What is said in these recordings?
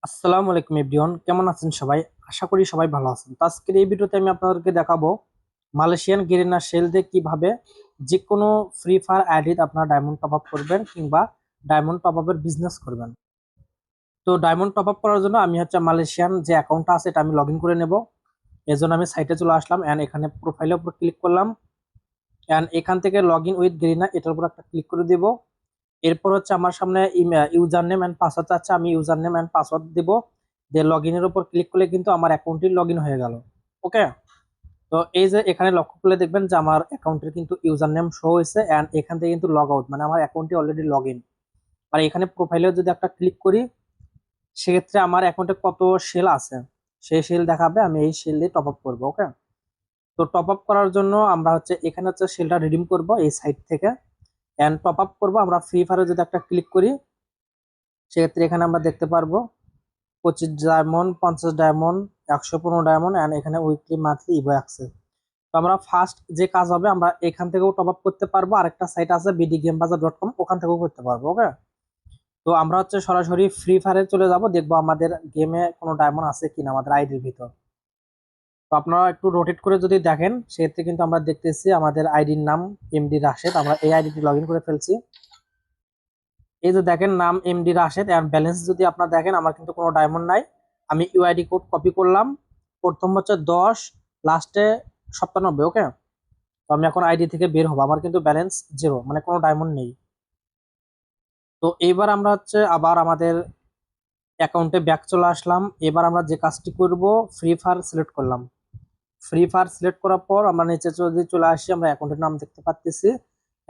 আসসালামু আলাইকুম এভরিওয়ান, কেমন আছেন সবাই? আশা করি সবাই ভালো আছেন। তো আজকের এই ভিডিওতে আমি আপনাদেরকে দেখাবো মালয়েশিয়ান গেরিনা শেল দিয়ে কিভাবে যে কোনো ফ্রি ফায়ার আইডিতে আপনারা ডায়মন্ড টপ আপ করবেন কিংবা ডায়মন্ড টপ আপের বিজনেস করবেন। তো ডায়মন্ড টপ আপ করার জন্য আমি মালয়েশিয়ান যে অ্যাকাউন্টটা আছে এটা আমি লগ ইন করে নেব। এর জন্য আমি সাইটে চলে আসলাম অ্যান্ড এখানে প্রোফাইলের উপর ক্লিক করলাম অ্যান্ড এখান থেকে লগ ইন উইথ গেরিনা এটার উপর একটা ক্লিক করে দিব। এরপর আমার সামনে ইউজার নেম অ্যান্ড পাসওয়ার্ড আছে, আমি ইউজার নেম অ্যান্ড পাসওয়ার্ড দিব। দিয়ে লগ ইনের উপর ক্লিক করলে কিন্তু আমার অ্যাকাউন্টটি লগ ইন হয়ে গেল। ওকে, তো এই যে এখানে লক্ষ্য করলে দেখবেন যে আমার অ্যাকাউন্টের কিন্তু ইউজার নেম শো হয়েছে অ্যান্ড এখান থেকে কিন্তু লগ আউট, মানে আমার অ্যাকাউন্টটি অলরেডি লগ ইন। আর এখানে প্রোফাইলে যদি একটা ক্লিক করি সেক্ষেত্রে আমার অ্যাকাউন্টে কত সেল আছে সেই সেল দেখাবে, আমি এই সেল দিয়ে টপ আপ করবো। ওকে, তো টপ আপ করার জন্য আমরা এখানে সেলটা রিডিম করব এই সাইট থেকে অ্যান্ড টপ আপ করবো। আমরা ফ্রি ফায়ারে যদি একটা ক্লিক করি সেক্ষেত্রে এখানে আমরা দেখতে পারবো 25 ডায়মন্ড, 50 ডায়মন্ড, 115 ডায়মন্ড অ্যান্ড এখানে উইকলি মান্থলি ইভো অ্যাক্সেস। তো আমরা ফার্স্ট যে কাজ হবে আমরা এখান থেকেও টপ আপ করতে পারবো, আরেকটা সাইট আছে bdgamebazaar.com, ওখান থেকেও করতে পারবো। ওকে, তো আমরা সরাসরি ফ্রি ফায়ারে চলে যাব, দেখবো আমাদের গেমে কোনো ডায়মন্ড আছে কিনা আমাদের আইডির ভিতর। তো আপনারা একটু রোটেট করে যদি দেখেন সেক্ষেত্রে কিন্তু আমরা দেখতেছি আমাদের আইডির নাম এমডি রাশেদ, আমরা এই আইডিটি লগ ইন করে ফেলছি। এই যে দেখেন নাম এমডি রাশেদ এন্ড ব্যালেন্স যদি আপনারা দেখেন আমার কিন্তু কোনো ডায়মন্ড নাই। আমি ইউআইডি কোড কপি করলাম, প্রথম 10, লাস্টে 97। ওকে, তো আমি এখন আইডি থেকে বের হবো, আমার কিন্তু ব্যালেন্স জিরো, মানে কোনো ডায়মন্ড নেই। তো এইবার আমরা আবার আমাদের অ্যাকাউন্টে ব্যাক চলে আসলাম। এবার আমরা যে কাজটি করব, ফ্রি ফায়ার সিলেক্ট করলাম। ফ্রি ফায়ার সিলেক্ট করার পর আমরা নিচে যদি চলে আসি আমরা অ্যাকাউন্টের নাম দেখতে পাচ্ছি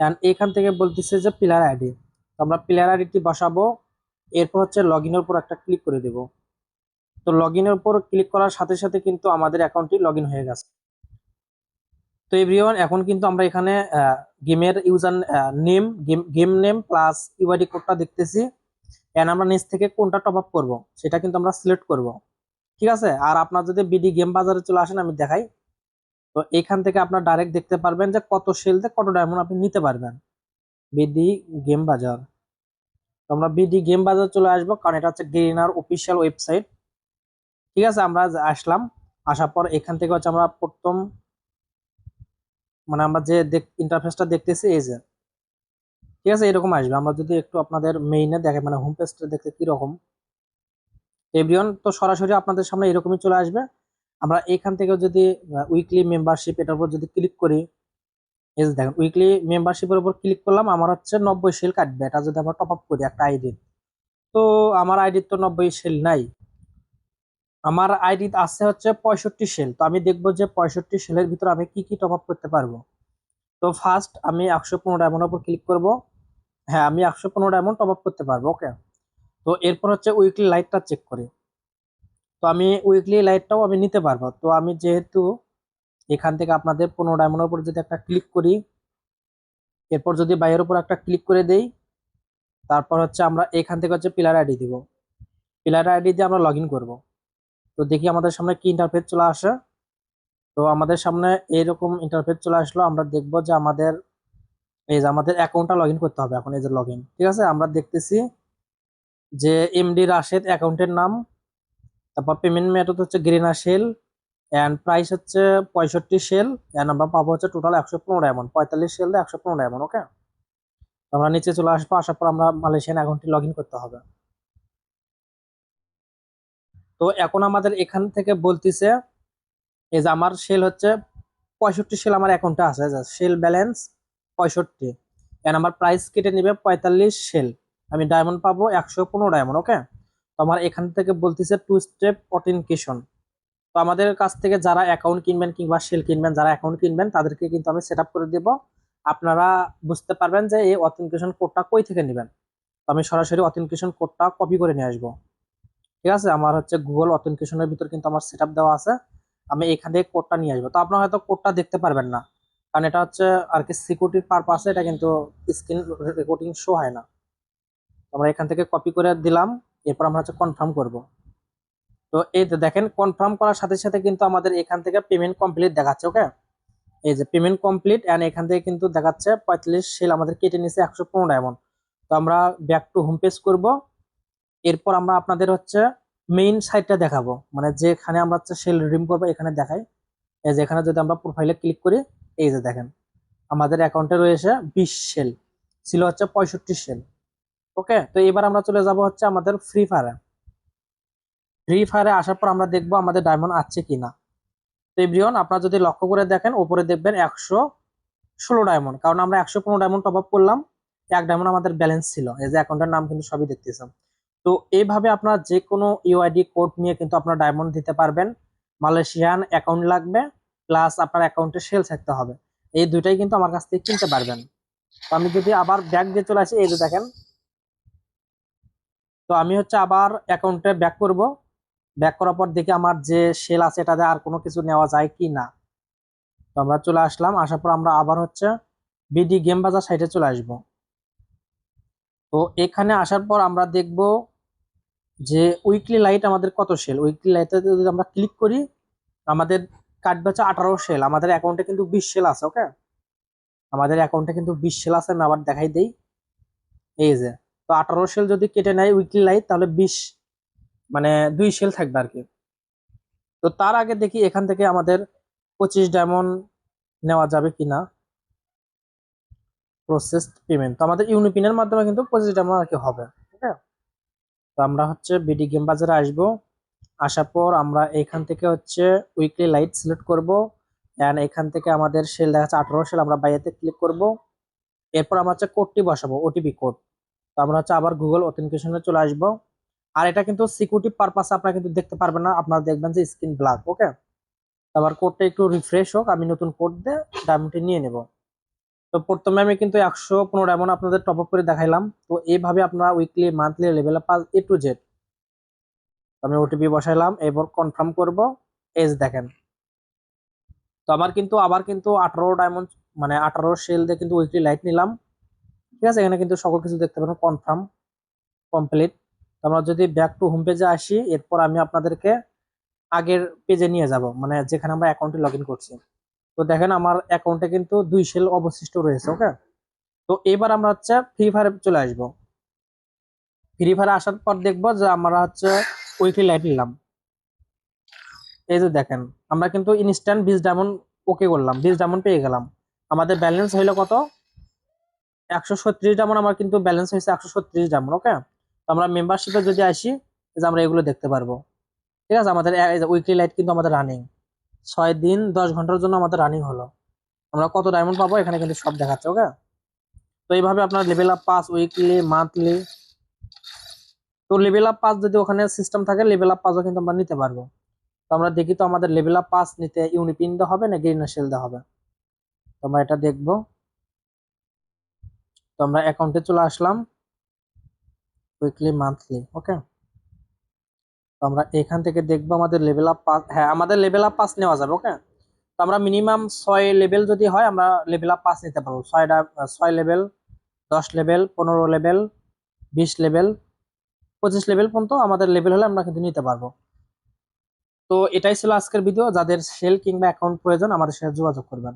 এন্ড এখান থেকে বলতেছে যে প্লেয়ার আইডি। তো আমরা প্লেয়ার আইডিটি বসাবো। এরপর লগ ইনের উপর একটা ক্লিক করে দেব। তো লগ ইনের উপর ক্লিক করার সাথে সাথে কিন্তু আমাদের অ্যাকাউন্টটি লগ ইন হয়ে গেছে। তো এভরিওয়ান, এখন কিন্তু আমরা এখানে গেমের user name, game name plus UID কোডটা দেখতেছি এন্ড আমরা নিচ থেকে কোনটা টপ আপ করবো সেটা কিন্তু আমরা সিলেক্ট করব। ঠিক আছে, আর আপনার যদি বিডি গেম বাজারে চলে আসেন আমি দেখাই। তো এখান থেকে আপনার ডাইরেক্ট দেখতে পারবেন যে কত সেলতে কত ডায়মন্ড আপনি নিতে পারবেন। বিডি গেম বাজার, তো আমরা বিডি গেম বাজার চলে আসবো কারণ এটা গেরিনার অফিসিয়াল ওয়েবসাইট। ঠিক আছে, আমরা আসলাম। আসার পর এখান থেকে আমরা প্রথম, মানে আমরা যে ইন্টারফেসটা দেখতেছি এই যে, ঠিক আছে এরকম আসবে। আমরা যদি একটু আপনাদের মেইনে দেখে, মানে হোম পেজটা দেখতে কিরকম এভরিওয়ান, তো সরাসরি আপনাদের সামনে এরকমই চলে আসবে। আমরা এখান থেকে যদি উইকলি মেম্বারশিপ এটার উপর যদি ক্লিক করি, এই যে দেখেন উইকলি মেম্বারশিপের উপর ক্লিক করলাম, আমার 90 সেল কাটবে এটা যদি আমরা টপ আপ করি একটা আইডি। তো আমার আইডির তো 90 সেল নাই, আমার আইডি আছে 65 সেল। তো আমি দেখবো যে 65 সেলের ভিতর আমি কি কি টপ আপ করতে পারবো। তো ফার্স্ট আমি 115 ডায়মন্ডের উপর ক্লিক করব। হ্যাঁ, আমি 115 ডায়মন্ড টপ আপ করতে পারবো। ওকে, তো এরপর উইকলি লাইটটা চেক করি। তো আমি উইকলি লাইটটাও আমি নিতে পারবো। তো আমি যেহেতু এখান থেকে আপনাদের 15 ডায়মন্ডের উপর যদি একটা ক্লিক করি, এরপর যদি বাইরের উপর একটা ক্লিক করে দেই, তারপর আমরা এখান থেকে প্লেয়ার আইডি দিব। প্লেয়ার আইডি দিয়ে আমরা লগ ইন করবো। তো দেখি আমাদের সামনে কি ইন্টারফেস চলে আসে। তো আমাদের সামনে এইরকম ইন্টারফেস চলে আসলো। আমরা দেখবো যে আমাদের অ্যাকাউন্টটা লগ ইন করতে হবে। এখন এই যে লগ ইন, ঠিক আছে, আমরা দেখতেছি যে এমডি রাশেদ অ্যাকাউন্টের নাম, তারপর পেমেন্ট মেথড গ্রিনা sell and price 65 sell and আমরা পাবো total 115 diamond, 45 sell 115 diamond. Okay, আমরা নিচে চলে আসবো। আসার পর আমরা মালয়েশিয়ান অ্যাকাউন্টটি লগ ইন করতে হবে। তো এখন আমাদের এখান থেকে বলতেছে এই যে আমার সেল 65 সেল আমার অ্যাকাউন্টে আছে, সেল ব্যালেন্স 65 এন্ড আমার প্রাইস কেটে নিবে 45 সেল, আমি ডায়মন্ড পাবো 115 ডায়মন্ড। ওকে, তো আমার এখান থেকে বলতেছে 2 স্টেপ অথেন্টিকেশন। তো আমাদের কাছ থেকে যারা অ্যাকাউন্ট কিনবেন কিংবা সেল কিনবেন, যারা অ্যাকাউন্ট কিনবেন তাদেরকে কিন্তু আমি সেট আপ করে দেব। আপনারা বুঝতে পারবেন যে এই অথেন্টিকেশন কোডটা কই থেকে নেবেন। তো আমি সরাসরি অথেন্টিকেশন কোডটা কপি করে নিয়ে আসবো। ঠিক আছে, আমার গুগল অথেন্টিকেশনের ভিতর কিন্তু আমার সেট আপ দেওয়া আছে, আমি এখান থেকে কোডটা নিয়ে আসবো। তো আপনারা হয়তো কোডটা দেখতে পারবেন না কারণ এটা আর কি সিকিউরিটির পারপাসে, এটা কিন্তু স্ক্রিন রেকর্ডিং শো হয় না। আমরা এখান থেকে কপি করে দিলাম, এরপর আমরা কনফার্ম করব। তো এই যে দেখেন কনফার্ম করার সাথে সাথে কিন্তু আমাদের এখান থেকে পেমেন্ট কমপ্লিট দেখাচ্ছে। ওকে, এই যে পেমেন্ট কমপ্লিট এন্ড এখান থেকে কিন্তু দেখাচ্ছে 45 সেল আমাদের কেটে নিছে 115 ডায়মন্ড। তো আমরা ব্যাক টু হোম পেজ করব। এরপর আমরা আপনাদের মেইন সাইটটা দেখাবো, মানে যেখানে আমরা হচ্ছে সেল রিডিম করবো এখানে দেখাই। এই যে এখানে যদি আমরা প্রোফাইলে ক্লিক করি, এই যে দেখেন আমাদের অ্যাকাউন্টে রয়েছে 20 সেল, ছিল হচ্ছে 65 সেল। ওকে, তো এবার আমরা চলে যাব হচ্ছে আমাদের ফ্রি ফায়ারে। ফ্রি ফায়ারে আসার পর আমরা দেখবো আমাদের ডায়মন্ড আছে কিনা। তো এভরিওয়ান, আপনারা যদি লক্ষ্য করে দেখেন উপরে দেখবেন 116 ডায়মন্ড, কারণ আমরা 115 ডায়মন্ড টপ আপ করলাম, 1 ডায়মন্ড আমাদের ব্যালেন্স ছিল। এই যে অ্যাকাউন্টের নাম কিন্তু সবই দেখতেছেন। তো এইভাবে আপনারা যে কোনো ইউআইডি কোড নিয়ে কিন্তু আপনার ডায়মন্ড দিতে পারবেন। মালয়েশিয়ান অ্যাকাউন্ট লাগবে, প্লাস আপনার অ্যাকাউন্টে সেল থাকতে হবে। এই দুইটাই কিন্তু আমার কাছ থেকে কিনতে পারবেন। তো আমি যদি আবার ব্যাক দিয়ে চলে আসি, এই যে দেখেন, তো আমি হচ্ছে আবার অ্যাকাউন্টে ব্যাক করব। ব্যাক করার পর দেখি আমার যে সেল আছে এটাতে আর কোনো কিছু নেওয়া যায় কি না। তো আমরা চলে আসলাম, আসার পর আমরা আবার হচ্ছে বিডি গেম বাজার সাইটে চলে আসব। তো এখানে আসার পর আমরা দেখব যে উইকলি লাইট আমাদের কত সেল। উইকলি লাইটে যদি আমরা ক্লিক করি, আমাদের কাটবে হচ্ছে 18 সেল। আমাদের অ্যাকাউন্টে কিন্তু 20 সেল আছে। ওকে, আমাদের অ্যাকাউন্টে কিন্তু 20 সেল আছে। আমি আবার দেখাই দেই, এই যে, তো 18 সেল যদি কেটে নেয় উইকলি লাইট, তাহলে 20 মানে 2 সেল থাকবে আর কি। তো তার আগে দেখি এখান থেকে আমাদের 25 ডায়মন্ড নেওয়া যাবে কিনা। প্রসেস পেমেন্ট, তো আমাদের ইউনিপিনের মাধ্যমে কিন্তু 25 ডায়মন্ড আর কি হবে। ঠিক আছে, তো আমরা হচ্ছে বিডি গেম বাজারে আসবো। আসার পর আমরা এখান থেকে হচ্ছে উইকলি লাইট সিলেক্ট করব, এন্ড এখান থেকে আমাদের সেল দেখা যাচ্ছে 18 সেল, আমরা বাইরেতে ক্লিক করব। এরপর আমরা হচ্ছে কোডটি বসাবো, ওটিপি কোড। তো আমরা হচ্ছে আবার গুগল অথেন্টিকেশনে চলে আসবো। আর এটা কিন্তু সিকিউরিটি পারপাসে আপনারা কিন্তু দেখতে পারবেন না, আপনারা দেখবেন যে স্ক্রিন ব্ল্যাক। ওকে, আবার কোডটা একটু রিফ্রেশ হোক, আমি নতুন কোড দিয়ে ডায়মন্ডটি নিয়ে নেব। তো প্রথমে আমি কিন্তু 115 ডায়মন্ড আপনাদের টপ আপ করে দেখাইলাম। তো এইভাবে আপনারা weekly, monthly, level up A to Z. আমি ওটিপি বসাইলাম, এবার কনফার্ম করব। এজ দেখেন, তো আমার কিন্তু আবার কিন্তু 18 ডায়মন্ড মানে 18 সেল দিয়ে কিন্তু উইকলি লাইট নিলাম। ঠিক আছে, এখানে কিন্তু সকল কিছু দেখতে পাবেন, কনফার্ম, কমপ্লিট। আমরা যদি ব্যাক টু হোম পেজে আসি, এরপর আমি আপনাদেরকে আগের পেজে নিয়ে যাব, মানে যেখানে আমরা অ্যাকাউন্টে লগ ইন করছি। তো দেখেন আমার অ্যাকাউন্টে কিন্তু 2 সেল অবশিষ্ট রয়েছে। ওকে, তো এবার আমরা হচ্ছে ফ্রি ফায়ারে চলে আসবো। ফ্রি ফায়ারে আসার পর দেখবো যে আমরা হচ্ছে উইকলি লাইট নিলাম। এই যে দেখেন, আমরা কিন্তু ইনস্ট্যান্ট 20 ডায়মন্ড ওকে করলাম, 20 ডায়মন্ড পেয়ে গেলাম। আমাদের ব্যালেন্স হইলো কত, 136 ডায়মন্ড। আমার কিন্তু ব্যালেন্স হয়েছে 136 ডায়মন্ড। ওকে, তো আমরা মেম্বারশিপে যদি আসি, যে আমরা এগুলো দেখতে পারবো। ঠিক আছে, আমাদের উইকলি লাইট কিন্তু আমাদের রানিং 6 দিন 10 ঘন্টার জন্য আমাদের রানিং হলো। আমরা কত ডায়মন্ড পাবো এখানে কিন্তু সব দেখাচ্ছে। ওকে, তো এইভাবে আপনার level up pass, weekly, monthly, তো লেভেল আপ পাস যদি ওখানে সিস্টেম থাকে, লেভেল আপ পাসও কিন্তু আমরা নিতে পারবো। তো আমরা দেখি তো আমাদের লেভেল আপ পাস নিতে ইউনিপিন দেওয়া হবে না গ্রিন শেল দেওয়া হবে। তো আমরা এটা দেখবো। তো আমরা অ্যাকাউন্টে চলে আসলাম, উইকলি, মান্থলি। ওকে, তো আমরা এখান থেকে দেখবো আমাদের লেভেল আপ পাস, হ্যাঁ আমাদের লেভেল আপ পাস নেওয়া যাবে। ওকে, তো আমরা মিনিমাম 6 লেভেল যদি হয় আমরা লেভেল আপ পাস নিতে পারবো। 6 level, 10 level, 15 level, 20 level, 25 level পর্যন্ত আমাদের লেভেল হলে আমরা কিন্তু নিতে পারবো। তো এটাই ছিল আজকের ভিডিও। যাদের সেল কিংবা অ্যাকাউন্ট প্রয়োজন আমাদের সাথে যোগাযোগ করবেন।